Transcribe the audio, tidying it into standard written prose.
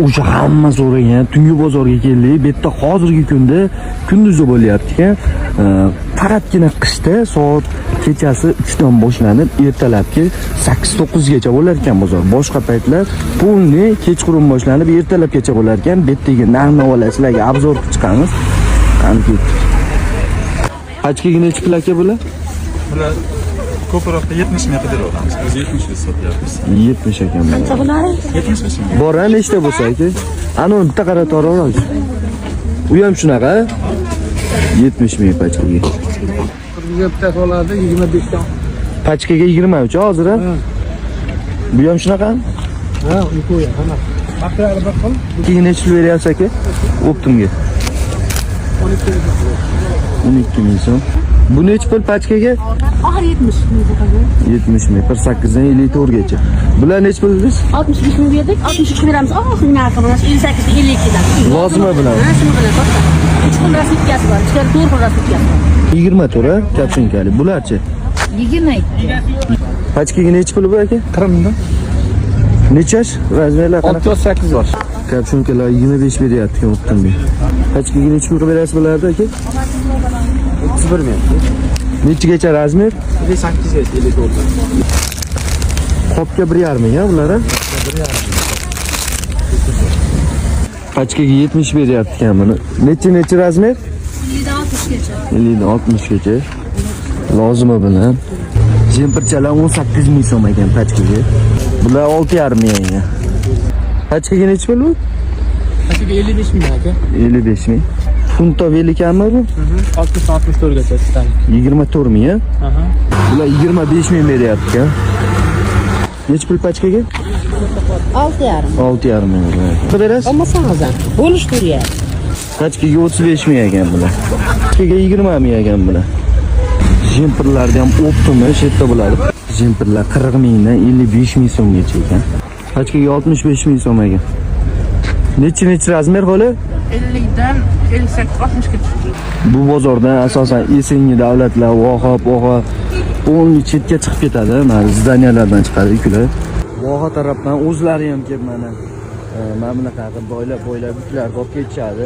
o'sha hamma so'ragan tungi bozorga keldik. Bu yerda hozirgi kunda kunduzi bo'lyapti-ekan. Faqatgina qishda soat kechasi 3 dan boshlanib, ertalabki 8-9 gacha bo'lar ekan bozor. Boshqa paytlar polni kechqurun boshlanib, ertalabgacha bo'lar ekan. Bu yerdagi narx-navolar sizlarga obzor qilib chiqamiz. Qani ketdik. Pachkaga necha pul aka bular? Bular ko'proqda 70 ming qidiryapmiz. Biz 70 ga sotyapmiz. 70 ekan. Qancha bo'ladi? 70 ming. Bor nechta bo'lsa aka? Ana bitta qarab to'raveramiz. U ham shunaqa. 70 ming pachkaga. Bizga bitta bo'ladi 25 dan. Pachkaga 23 hozir. Bu ham shunaqami? Ha, uyquya, hamma. Vaqtlari bir xil. Keyin necha pul beryapsiz aka? Optimga. 12 ming so'm. Bu necha pul pachkaga? Oxir 70 ming qolgan. 70 ming. 48 dan 54 gacha. Bular necha pul dedingiz? 65 ming berdik, 63 ga beramiz. Oxir narximiz 58 ga 52 dan. Lozima bilan. Ha, shuni bilan to'xta. 3 kun rasmitkasi bor, 4 kun rasmitkasi bor. 24 ha, kapchinkali. Bularchi? 20. Pachkaga necha pul bu aka? 40 ming. Necha yash? Razmerlar qanaqa? 68 yosh. Kapchunkalar 25 beryapti optimga. Pachkaga necha pul berasiz bularda aka? 31 ming. Nechigacha razmer? 58 gacha 54. Qopga 1,5 ming ha bular. Pachkaga 70 beryapti ekan buni. Necha razmer? 50 dan 60 gacha. Lozima bilan. Jemperchalar 18 ming so'm ekan pachkaga. Bular 6,5 ming ekan. Pachkaga necha pul bu? Pachkaga 55 ming aka. 55 ming. Funta velikanmi bu? 60-64 gacha istan. 24 ming ha? Aha. Bular 25 ming beryapti ekan. Necha pul pachkaga? 6,5. 6,5 ming. Nima berasiz? Olmasangizdan bo'lishtiryapti. Pachkaga 35 ming ekan bular. Pachkaga 20 ming ekan bular. Jemperlarda ham optimi shetda bo'ladi. Jemperlar 40 mingdan 55 ming so'mgacha ekan. Pachkaga 65 ming so'm ekan. Necha razmer holi? 50 dan 58-60 ga chiqdi. Bu bozordan asosan esengi davlatlar, voha o'nli chetga chiqib ketadi. Mana zdaniyalardan chiqadi ular. Voha tarafdan o'zlari ham kelib mana bunaqa boylab yuklar olib ketishadi.